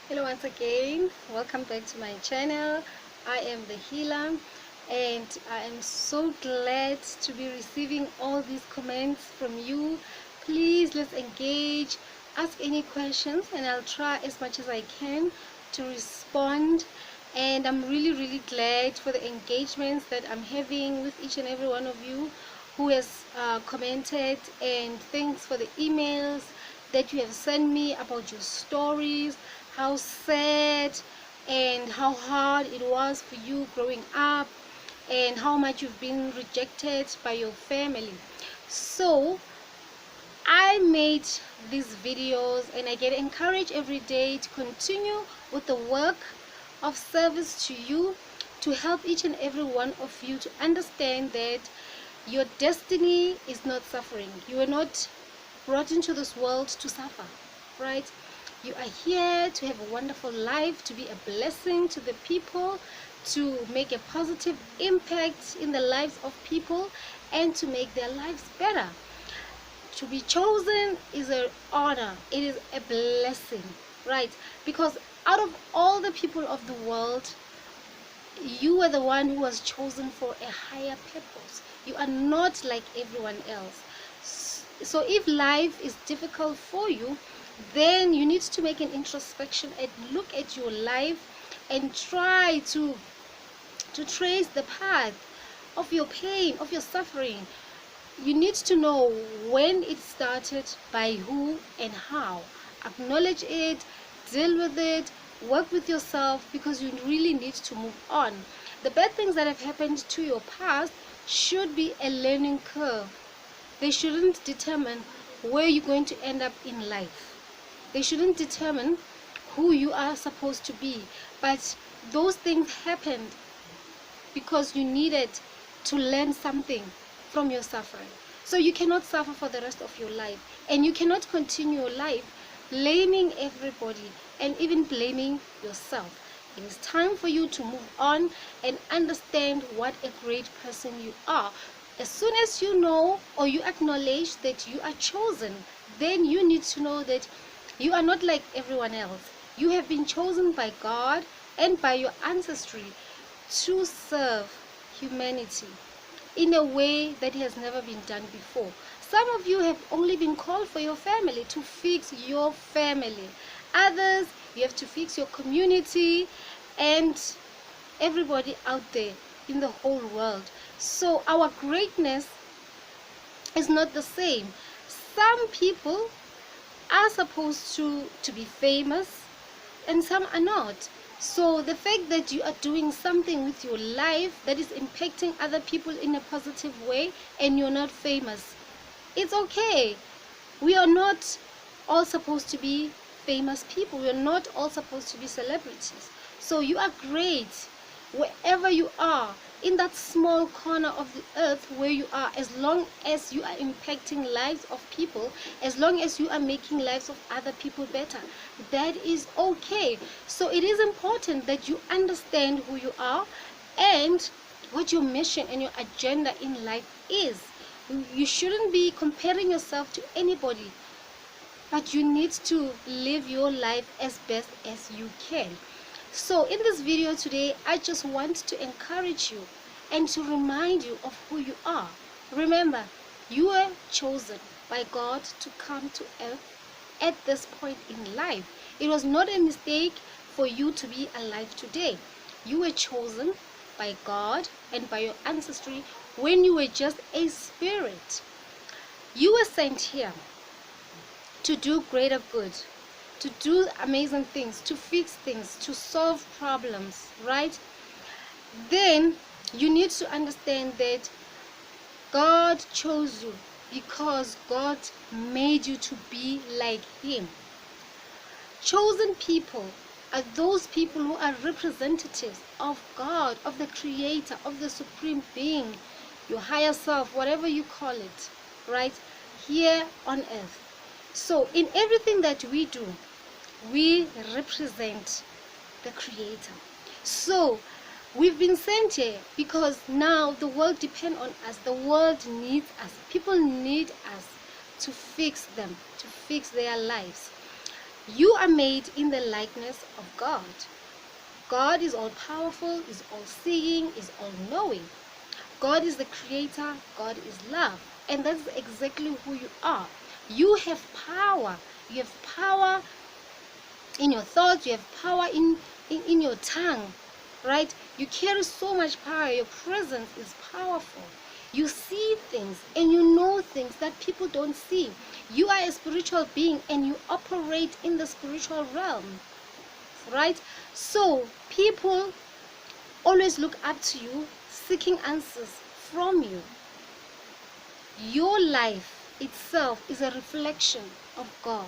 Hello once again, welcome back to my channel. I am the healer and I am so glad to be receiving all these comments from you. Please let's engage, ask any questions and I'll try as much as I can to respond. And I'm really glad for the engagements that I'm having with each and every one of you who has commented, and thanks for the emails that you have sent me about your stories, how sad and how hard it was for you growing up, and how much you've been rejected by your family. So I made these videos and I get encouraged every day to continue with the work of service to you, to help each and every one of you to understand that your destiny is not suffering. You are not brought into this world to suffer, right? You are here to have a wonderful life, to be a blessing to the people, to make a positive impact in the lives of people, and to make their lives better. To be chosen is an honor, it is a blessing, right? Because out of all the people of the world, you are the one who was chosen for a higher purpose. You are not like everyone else. So if life is difficult for you, then you need to make an introspection and look at your life and try to trace the path of your pain, of your suffering. You need to know when it started, by who and how. Acknowledge it, deal with it, work with yourself, because you really need to move on. The bad things that have happened to your past should be a learning curve. They shouldn't determine where you're going to end up in life. They shouldn't determine who you are supposed to be. But those things happened because you needed to learn something from your suffering. So you cannot suffer for the rest of your life, and you cannot continue your life blaming everybody and even blaming yourself. It is time for you to move on and understand what a great person you are. As soon as you know or you acknowledge that you are chosen, then you need to know that you are not like everyone else. You have been chosen by God and by your ancestry to serve humanity in a way that has never been done before. Some of you have only been called for your family, to fix your family. Others, you have to fix your community and everybody out there in the whole world. So our greatness is not the same. Some people are supposed to be famous and some are not. So the fact that you are doing something with your life that is impacting other people in a positive way and you're not famous, it's okay. We are not all supposed to be famous people. We are not all supposed to be celebrities. So you are great wherever you are, in that small corner of the earth where you are, as long as you are impacting lives of people, as long as you are making lives of other people better, that is okay. So it is important that you understand who you are and what your mission and your agenda in life is. You shouldn't be comparing yourself to anybody, but you need to live your life as best as you can. So in this video today, I just want to encourage you and to remind you of who you are. Remember, you were chosen by God to come to earth at this point in life. It was not a mistake for you to be alive today. You were chosen by God and by your ancestry when you were just a spirit. You were sent here to do greater good, to do amazing things, to fix things, to solve problems, right? Then you need to understand that God chose you because God made you to be like Him. Chosen people are those people who are representatives of God, of the Creator, of the Supreme Being, your higher self, whatever you call it, right? Here on earth. So in everything that we do, we represent the Creator. So we've been sent here because now the world depends on us. The world needs us. People need us to fix them, to fix their lives. You are made in the likeness of God. God is all powerful, is all seeing, is all knowing. God is the creator, God is love. And that's exactly who you are. You have power. You have power in your thoughts, you have power in your tongue, right? You carry so much power. Your presence is powerful. You see things and you know things that people don't see. You are a spiritual being and you operate in the spiritual realm, right? So people always look up to you, seeking answers from you. Your life itself is a reflection of God.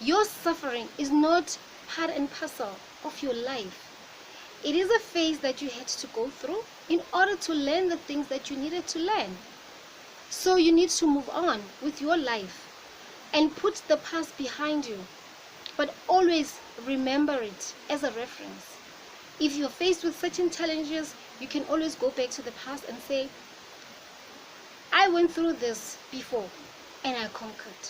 Your suffering is not part and parcel of your life. It is a phase that you had to go through in order to learn the things that you needed to learn. So you need to move on with your life and put the past behind you, but always remember it as a reference. If you're faced with certain challenges, you can always go back to the past and say, I went through this before and I conquered.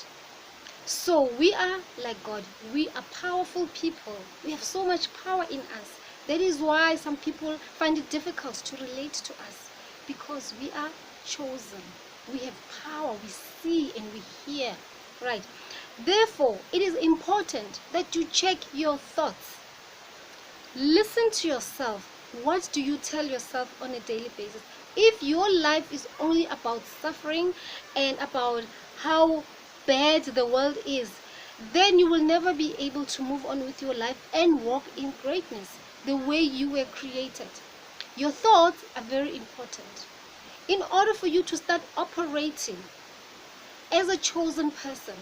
So we are like God. We are powerful people. We have so much power in us. That is why some people find it difficult to relate to us, because we are chosen. We have power. We see and we hear. Right? Therefore, it is important that you check your thoughts. Listen to yourself. What do you tell yourself on a daily basis? If your life is only about suffering and about how bad the world is, then you will never be able to move on with your life and walk in greatness the way you were created. Your thoughts are very important. In order for you to start operating as a chosen person,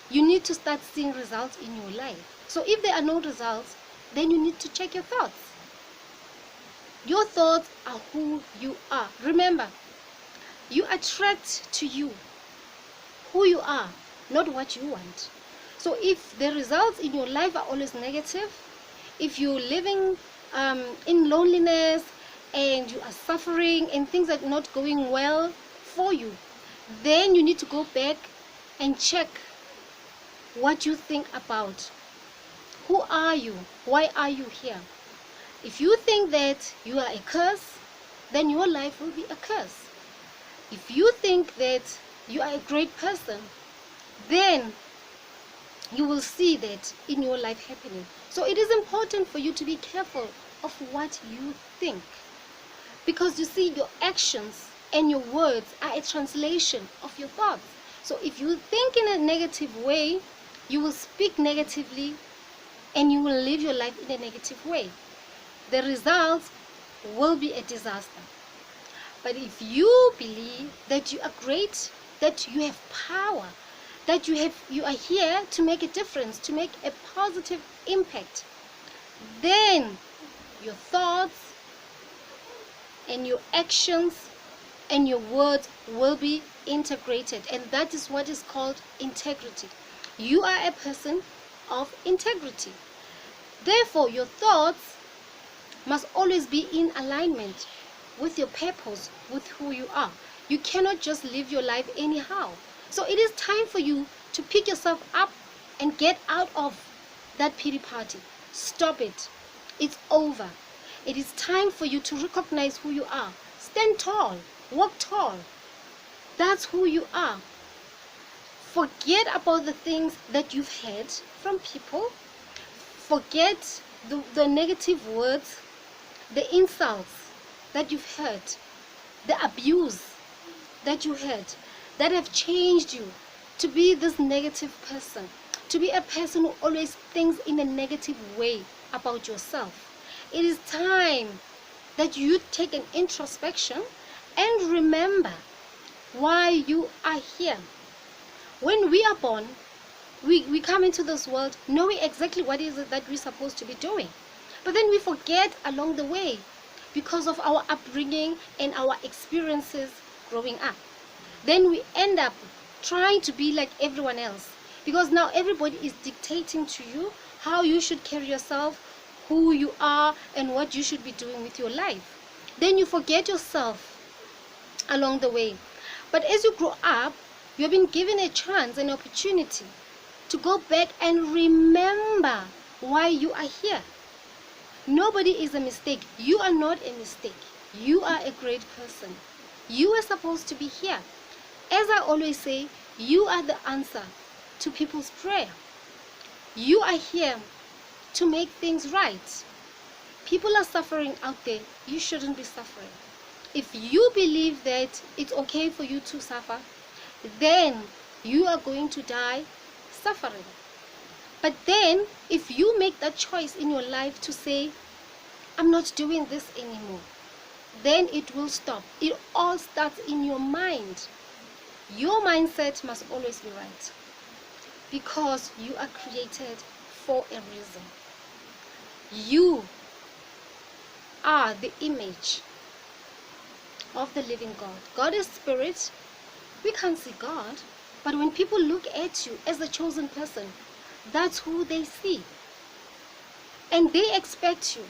you need to start seeing results in your life. So if there are no results, then you need to check your thoughts. Your thoughts are who you are. Remember, you attract to you who you are, not what you want. So if the results in your life are always negative, if you're living in loneliness and you are suffering and things are not going well for you, then you need to go back and check what you think about. Who are you? Why are you here? If you think that you are a curse, then your life will be a curse. If you think that you are a great person, then you will see that in your life happening. So it is important for you to be careful of what you think, because you see, your actions and your words are a translation of your thoughts. So if you think in a negative way, you will speak negatively and you will live your life in a negative way. The results will be a disaster. But if you believe that you are great, that you have power, that you are here to make a difference, to make a positive impact, then your thoughts and your actions and your words will be integrated, and that is what is called integrity. You are a person of integrity. Therefore, your thoughts must always be in alignment with your purpose, with who you are. You cannot just live your life anyhow. So it is time for you to pick yourself up and get out of that pity party. Stop it. It's over. It is time for you to recognize who you are. Stand tall. Walk tall. That's who you are. Forget about the things that you've heard from people. Forget the negative words, the insults that you've heard, the abuse that you heard, that have changed you to be this negative person, to be a person who always thinks in a negative way about yourself. It is time that you take an introspection and remember why you are here. When we are born, we come into this world knowing exactly what is it that we're supposed to be doing. But then we forget along the way because of our upbringing and our experiences growing up. Then we end up trying to be like everyone else, because now everybody is dictating to you how you should carry yourself, who you are, and what you should be doing with your life. Then you forget yourself along the way. But as you grow up, you have been given a chance, an opportunity to go back and remember why you are here. Nobody is a mistake. You are not a mistake. You are a great person. You are supposed to be here. As I always say, you are the answer to people's prayer. You are here to make things right. People are suffering out there. You shouldn't be suffering. If you believe that it's okay for you to suffer, then you are going to die suffering. But then, if you make that choice in your life to say, I'm not doing this anymore, then it will stop. It all starts in your mind. Your mindset must always be right, because you are created for a reason. You are the image of the living God. God is spirit. We can't see God, but when people look at you as a chosen person, that's who they see. And they expect you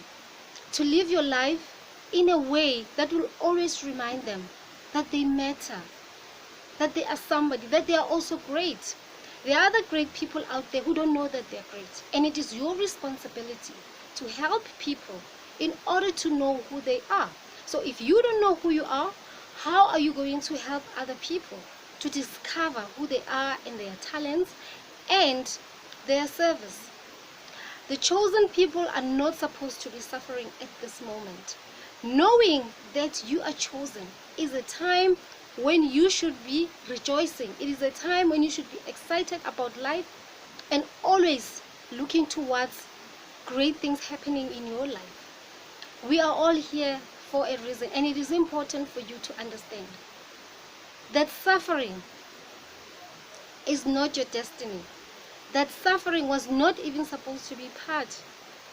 to live your life in a way that will always remind them that they matter, that they are somebody, that they are also great. There are other great people out there who don't know that they're great. And it is your responsibility to help people in order to know who they are. So if you don't know who you are, how are you going to help other people to discover who they are and their talents and their service? The chosen people are not supposed to be suffering at this moment. Knowing that you are chosen is a time when you should be rejoicing. It is a time when you should be excited about life and always looking towards great things happening in your life. We are all here for a reason, and it is important for you to understand that suffering is not your destiny. That suffering was not even supposed to be part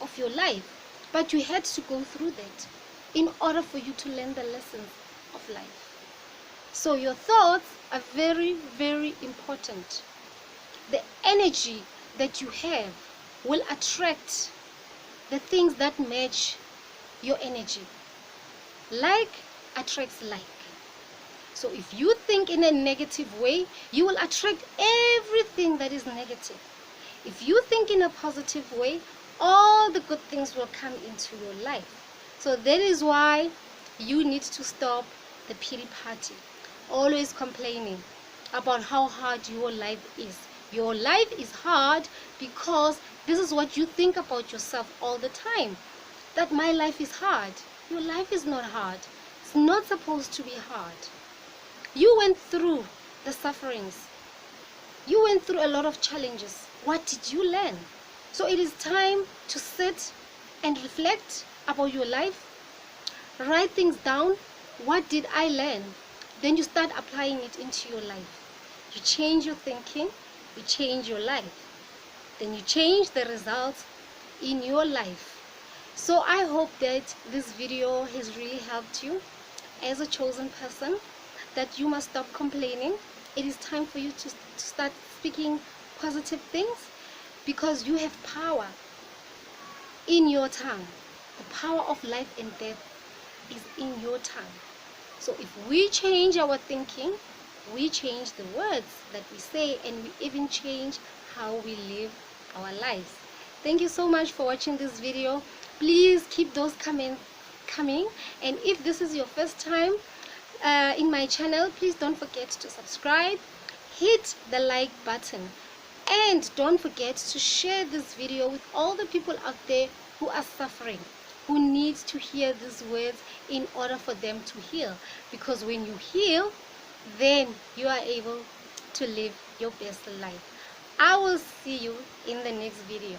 of your life, but you had to go through that in order for you to learn the lessons of life. So your thoughts are very, very important. The energy that you have will attract the things that match your energy. Like attracts like. So if you think in a negative way, you will attract everything that is negative. If you think in a positive way, all the good things will come into your life. So that is why you need to stop the pity party. Always complaining about how hard your life is. Your life is hard because this is what you think about yourself all the time. That my life is hard. Your life is not hard. It's not supposed to be hard. You went through the sufferings. You went through a lot of challenges. What did you learn? So it is time to sit and reflect about your life. Write things down. What did I learn? Then you start applying it into your life. You change your thinking. You change your life. Then you change the results in your life. So I hope that this video has really helped you as a chosen person, that you must stop complaining. It is time for you to start speaking positive things, because you have power in your tongue. The power of life and death is in your tongue. So if we change our thinking, we change the words that we say, and we even change how we live our lives. Thank you so much for watching this video. Please keep those comments coming, and if this is your first time in my channel, please don't forget to subscribe, hit the like button, and don't forget to share this video with all the people out there who are suffering, who need to hear these words in order for them to heal. Because when you heal, then you are able to live your best life. I will see you in the next video.